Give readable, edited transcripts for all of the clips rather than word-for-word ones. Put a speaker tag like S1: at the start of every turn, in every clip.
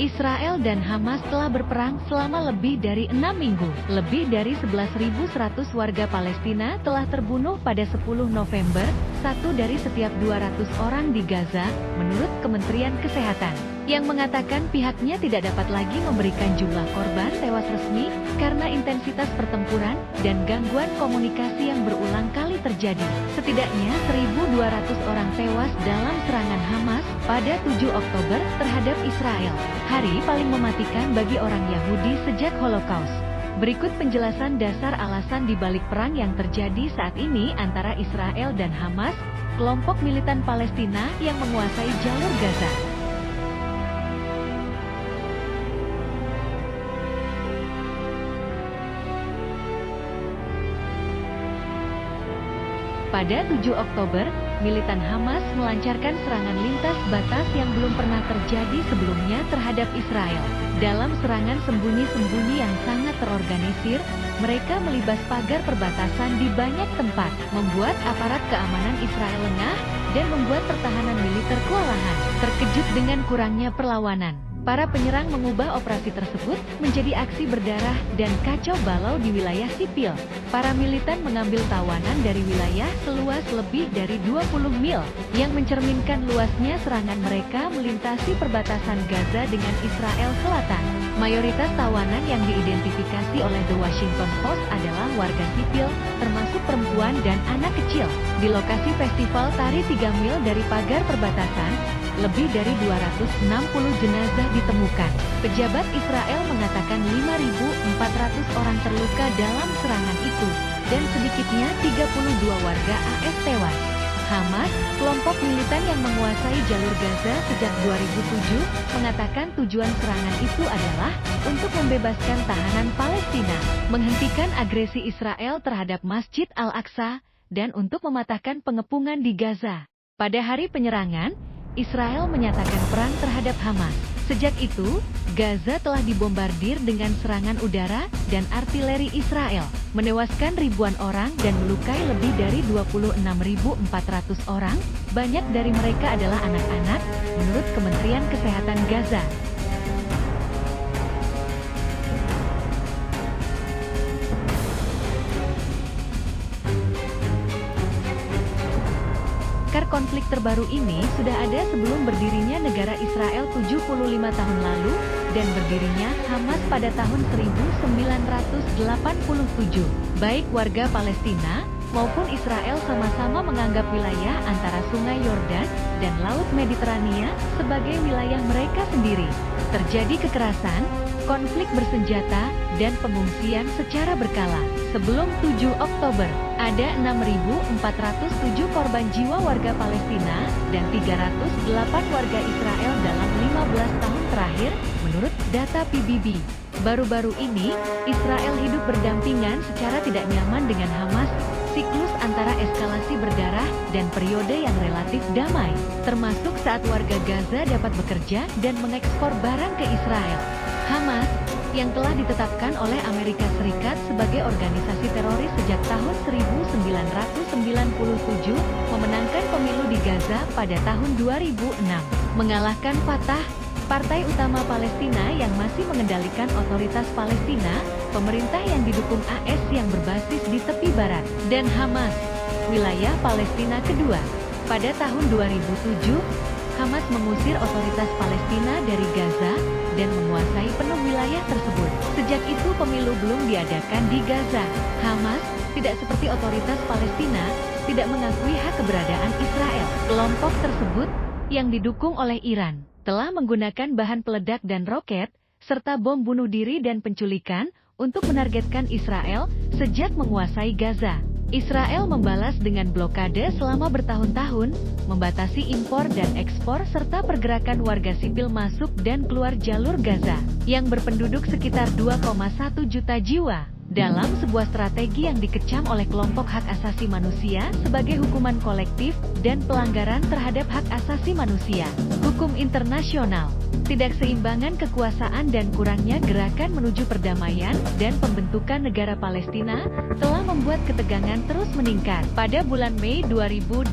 S1: Israel dan Hamas telah berperang selama lebih dari 6 minggu. Lebih dari 11.100 warga Palestina telah terbunuh pada 10 November, satu dari setiap 200 orang di Gaza, menurut Kementerian Kesehatan, yang mengatakan pihaknya tidak dapat lagi memberikan jumlah korban tewas resmi karena intensitas pertempuran dan gangguan komunikasi yang berulang kali terjadi. Setidaknya 1.200 orang tewas dalam serangan Hamas pada 7 Oktober terhadap Israel, hari paling mematikan bagi orang Yahudi sejak Holocaust. Berikut penjelasan dasar alasan di balik perang yang terjadi saat ini antara Israel dan Hamas, kelompok militan Palestina yang menguasai jalur Gaza. Pada 7 Oktober, militan Hamas melancarkan serangan lintas batas yang belum pernah terjadi sebelumnya terhadap Israel. Dalam serangan sembunyi-sembunyi yang sangat terorganisir, mereka melibas pagar perbatasan di banyak tempat, membuat aparat keamanan Israel lengah, dan membuat pertahanan militer kewalahan. Terkejut dengan kurangnya perlawanan, para penyerang mengubah operasi tersebut menjadi aksi berdarah dan kacau balau di wilayah sipil. Para militan mengambil tawanan dari wilayah seluas lebih dari 20 mil, yang mencerminkan luasnya serangan mereka melintasi perbatasan Gaza dengan Israel Selatan. Mayoritas tawanan yang diidentifikasi oleh The Washington Post adalah warga sipil, termasuk perempuan dan anak kecil. Di lokasi festival tari 3 mil dari pagar perbatasan, lebih dari 260 jenazah ditemukan. Pejabat Israel mengatakan 5.400 orang terluka dalam serangan itu, dan sedikitnya 32 warga AS tewas. Hamas, kelompok militan yang menguasai jalur Gaza sejak 2007, mengatakan tujuan serangan itu adalah untuk membebaskan tahanan Palestina, menghentikan agresi Israel terhadap Masjid Al-Aqsa, dan untuk mematahkan pengepungan di Gaza. Pada hari penyerangan, Israel menyatakan perang terhadap Hamas. Sejak itu, Gaza telah dibombardir dengan serangan udara dan artileri Israel, menewaskan ribuan orang dan melukai lebih dari 26.400 orang. Banyak dari mereka adalah anak-anak, menurut Kementerian Kesehatan Gaza. Konflik terbaru ini sudah ada sebelum berdirinya negara Israel 75 tahun lalu, dan berdirinya Hamas pada tahun 1987. Baik warga Palestina maupun Israel sama-sama menganggap wilayah antara Sungai Yordan dan Laut Mediterania sebagai wilayah mereka sendiri. Terjadi kekerasan, konflik bersenjata, dan pengungsian secara berkala. Sebelum 7 Oktober, ada 6.407 korban jiwa warga Palestina dan 308 warga Israel dalam 15 tahun terakhir, menurut data PBB. Baru-baru ini, Israel hidup berdampingan secara tidak nyaman dengan Hamas, siklus antara eskalasi berdarah dan periode yang relatif damai, termasuk saat warga Gaza dapat bekerja dan mengekspor barang ke Israel. Hamas, yang telah ditetapkan oleh Amerika Serikat sebagai organisasi teroris sejak tahun 1997, memenangkan pemilu di Gaza pada tahun 2006, mengalahkan Fatah, partai utama Palestina yang masih mengendalikan otoritas Palestina, pemerintah yang didukung AS yang berbasis di tepi barat, dan Hamas, wilayah Palestina kedua. Pada tahun 2007, Hamas mengusir otoritas Palestina dari Gaza dan menguasai penuh wilayah tersebut. Sejak itu pemilu belum diadakan di Gaza. Hamas, tidak seperti otoritas Palestina, tidak mengakui hak keberadaan Israel. Kelompok tersebut, yang didukung oleh Iran, telah menggunakan bahan peledak dan roket, serta bom bunuh diri dan penculikan, untuk menargetkan Israel sejak menguasai Gaza. Israel membalas dengan blokade selama bertahun-tahun, membatasi impor dan ekspor serta pergerakan warga sipil masuk dan keluar jalur Gaza, yang berpenduduk sekitar 2,1 juta jiwa. dalam sebuah strategi yang dikecam oleh kelompok hak asasi manusia sebagai hukuman kolektif dan pelanggaran terhadap hak asasi manusia. Hukum internasional, ketidakseimbangan kekuasaan dan kurangnya gerakan menuju perdamaian dan pembentukan negara Palestina telah membuat ketegangan terus meningkat. Pada bulan Mei 2021,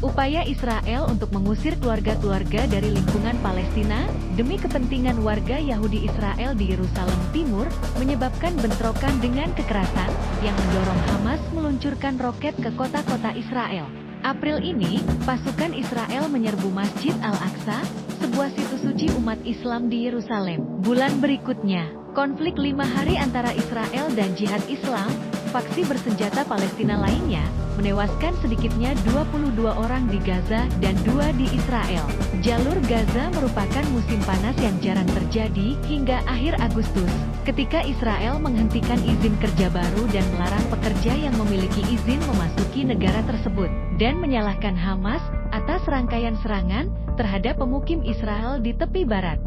S1: upaya Israel untuk mengusir keluarga-keluarga dari lingkungan Palestina demi kepentingan warga Yahudi Israel di Yerusalem Timur menyebabkan bentrokan dengan kekerasan yang mendorong Hamas meluncurkan roket ke kota-kota Israel. April ini, pasukan Israel menyerbu Masjid Al-Aqsa, sebuah situs suci umat Islam di Yerusalem. Bulan berikutnya, konflik 5 hari antara Israel dan Jihad Islam, faksi bersenjata Palestina lainnya, menewaskan sedikitnya 22 orang di Gaza dan 2 di Israel. Jalur Gaza merupakan musim panas yang jarang terjadi hingga akhir Agustus, ketika Israel menghentikan izin kerja baru dan melarang pekerja yang memiliki izin memasuki negara tersebut, dan menyalahkan Hamas atas rangkaian serangan terhadap pemukim Israel di tepi barat.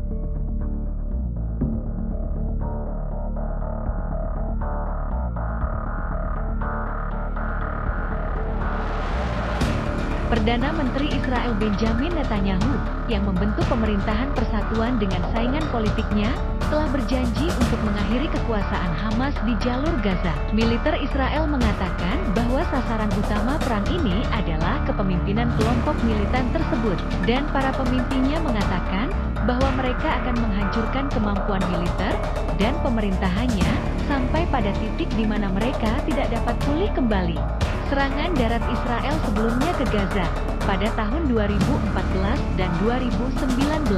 S1: Perdana Menteri Israel Benjamin Netanyahu, yang membentuk pemerintahan persatuan dengan saingan politiknya, telah berjanji untuk mengakhiri kekuasaan Hamas di jalur Gaza. Militer Israel mengatakan bahwa sasaran utama perang ini adalah kepemimpinan kelompok militan tersebut, dan para pemimpinnya mengatakan bahwa mereka akan menghancurkan kemampuan militer dan pemerintahannya sampai pada titik di mana mereka tidak dapat pulih kembali. Serangan darat Israel sebelumnya ke Gaza pada tahun 2014 dan 2019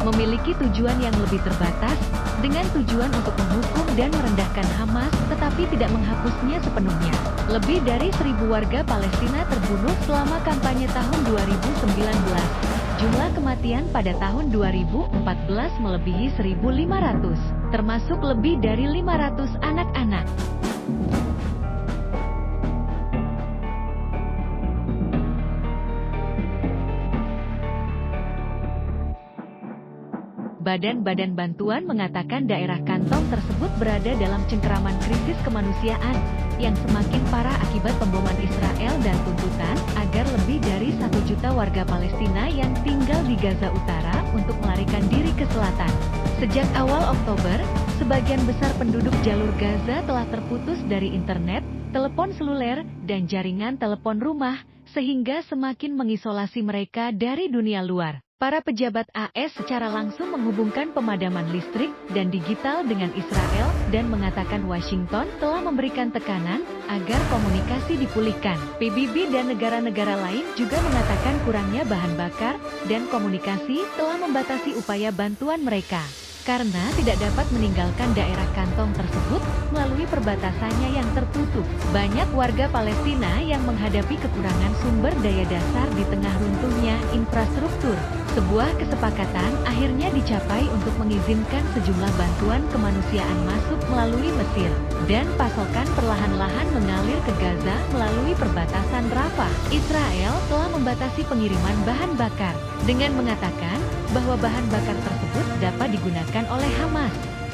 S1: memiliki tujuan yang lebih terbatas, dengan tujuan untuk menghukum dan merendahkan Hamas, tetapi tidak menghapusnya sepenuhnya. Lebih dari 1.000 warga Palestina terbunuh selama kampanye tahun 2019. Jumlah kematian pada tahun 2014 melebihi 1.500, termasuk lebih dari 500 anak-anak. Badan-badan bantuan mengatakan daerah kantong tersebut berada dalam cengkeraman krisis kemanusiaan yang semakin parah akibat pemboman Israel dan tuntutan agar lebih dari 1 juta warga Palestina yang tinggal di Gaza Utara untuk melarikan diri ke selatan. Sejak awal Oktober, sebagian besar penduduk jalur Gaza telah terputus dari internet, telepon seluler, dan jaringan telepon rumah, sehingga semakin mengisolasi mereka dari dunia luar. Para pejabat AS secara langsung menghubungkan pemadaman listrik dan digital dengan Israel dan mengatakan Washington telah memberikan tekanan agar komunikasi dipulihkan. PBB dan negara-negara lain juga mengatakan kurangnya bahan bakar dan komunikasi telah membatasi upaya bantuan mereka, karena tidak dapat meninggalkan daerah kantong tersebut melalui perbatasannya yang tertutup. Banyak warga Palestina yang menghadapi kekurangan sumber daya dasar di tengah runtuhnya infrastruktur. Sebuah kesepakatan akhirnya dicapai untuk mengizinkan sejumlah bantuan kemanusiaan masuk melalui Mesir, dan pasokan perlahan-lahan mengalir ke Gaza melalui perbatasan Rafah. Israel telah membatasi pengiriman bahan bakar dengan mengatakan bahwa bahan bakar tersebut dapat digunakan oleh Hamas.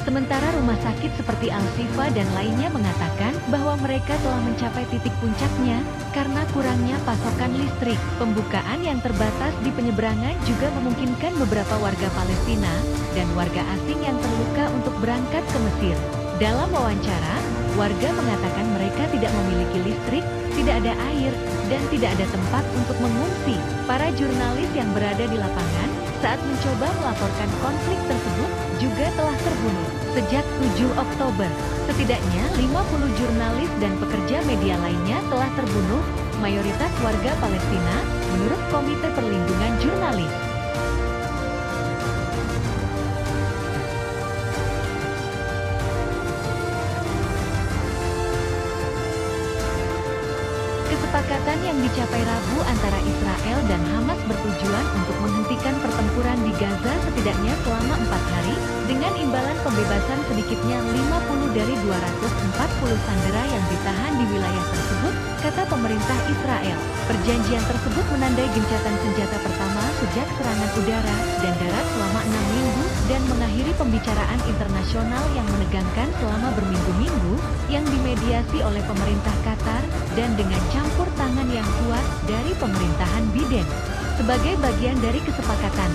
S1: Sementara rumah sakit seperti Al-Shifa dan lainnya mengatakan bahwa mereka telah mencapai titik puncaknya karena kurangnya pasokan listrik. Pembukaan yang terbatas di penyeberangan juga memungkinkan beberapa warga Palestina dan warga asing yang terluka untuk berangkat ke Mesir. Dalam wawancara, warga mengatakan mereka tidak memiliki listrik, tidak ada air, dan tidak ada tempat untuk mengungsi. Para jurnalis yang berada di lapangan saat mencoba melaporkan konflik tersebut juga telah terbunuh. Sejak 7 Oktober, setidaknya 50 jurnalis dan pekerja media lainnya telah terbunuh, mayoritas warga Palestina, menurut Komite Perlindungan Jurnalis. Kesepakatan yang dicapai Rabu antara Israel dan Hamas bertujuan untuk menghentikan pertempuran di Gaza setidaknya selama 4 hari, Dengan imbalan pembebasan sedikitnya 50 dari 240 sandera yang ditahan di wilayah tersebut, kata pemerintah Israel. Perjanjian tersebut menandai gencatan senjata pertama sejak serangan udara dan darat selama 6 minggu dan mengakhiri pembicaraan internasional yang menegangkan selama berminggu-minggu yang dimediasi oleh pemerintah Qatar dan dengan campur tangan yang kuat dari pemerintahan Biden. Sebagai bagian dari kesepakatan,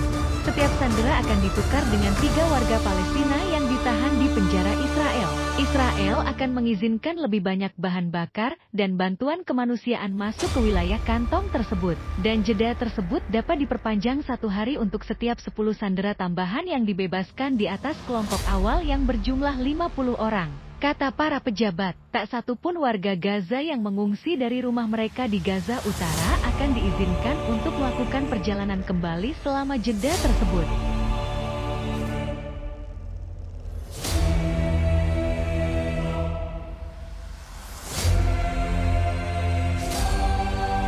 S1: setiap sandera akan ditukar dengan 3 warga Palestina yang ditahan di penjara Israel. Israel akan mengizinkan lebih banyak bahan bakar dan bantuan kemanusiaan masuk ke wilayah kantong tersebut. Dan jeda tersebut dapat diperpanjang 1 hari untuk setiap 10 sandera tambahan yang dibebaskan di atas kelompok awal yang berjumlah 50 orang. Kata para pejabat, tak satu pun warga Gaza yang mengungsi dari rumah mereka di Gaza Utara akan diizinkan untuk melakukan perjalanan kembali selama jeda tersebut.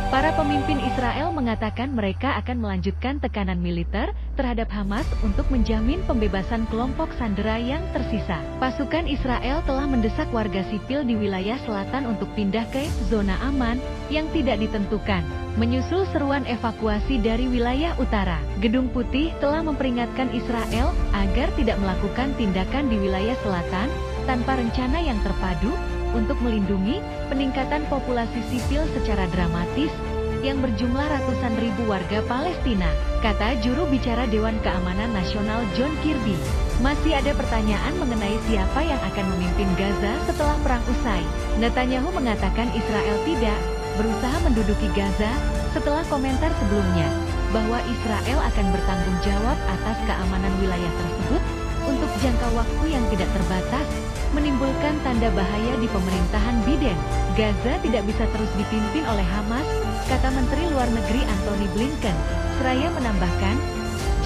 S1: Para pemimpin Israel mengatakan mereka akan melanjutkan tekanan militer terhadap Hamas untuk menjamin pembebasan kelompok sandera yang tersisa. Pasukan Israel telah mendesak warga sipil di wilayah selatan untuk pindah ke zona aman yang tidak ditentukan. Menyusul seruan evakuasi dari wilayah utara, Gedung Putih telah memperingatkan Israel agar tidak melakukan tindakan di wilayah selatan tanpa rencana yang terpadu untuk melindungi peningkatan populasi sipil secara dramatis yang berjumlah ratusan ribu warga Palestina, kata juru bicara Dewan Keamanan Nasional John Kirby. Masih ada pertanyaan mengenai siapa yang akan memimpin Gaza setelah perang usai. Netanyahu mengatakan Israel tidak berusaha menduduki Gaza setelah komentar sebelumnya bahwa Israel akan bertanggung jawab atas keamanan wilayah tersebut untuk jangka waktu yang tidak terbatas, menimbulkan tanda bahaya di pemerintahan Biden. Gaza tidak bisa terus dipimpin oleh Hamas, kata Menteri Luar Negeri Antony Blinken. Seraya menambahkan,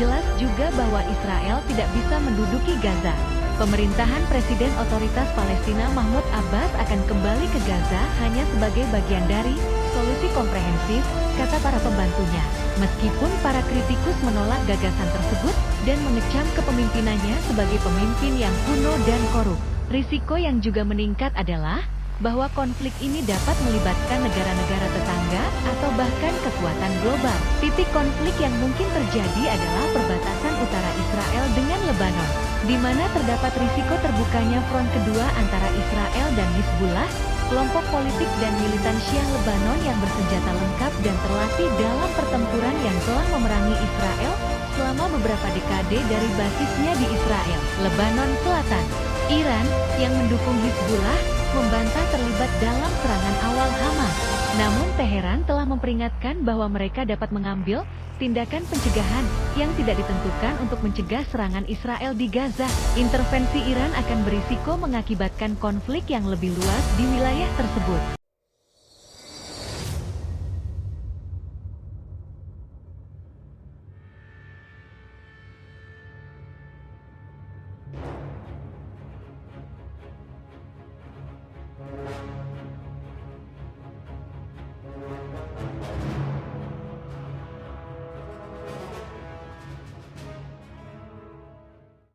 S1: jelas juga bahwa Israel tidak bisa menduduki Gaza. Pemerintahan Presiden Otoritas Palestina Mahmud Abbas akan kembali ke Gaza hanya sebagai bagian dari solusi komprehensif, kata para pembantunya. Meskipun para kritikus menolak gagasan tersebut dan mengecam kepemimpinannya sebagai pemimpin yang kuno dan korup. Risiko yang juga meningkat adalah bahwa konflik ini dapat melibatkan negara-negara tetangga atau bahkan kekuatan global. Titik konflik yang mungkin terjadi adalah perbatasan utara Israel dengan Lebanon, di mana terdapat risiko terbukanya front kedua antara Israel dan Hizbullah, kelompok politik dan militan Syiah Lebanon yang bersenjata lengkap dan terlatih dalam pertempuran yang telah memerangi Israel selama beberapa dekade dari basisnya di Israel, Lebanon Selatan. Iran, yang mendukung Hizbullah, membantah terlibat dalam serangan awal Hamas. Namun Teheran telah memperingatkan bahwa mereka dapat mengambil tindakan pencegahan yang tidak ditentukan untuk mencegah serangan Israel di Gaza. Intervensi Iran akan berisiko mengakibatkan konflik yang lebih luas di wilayah tersebut.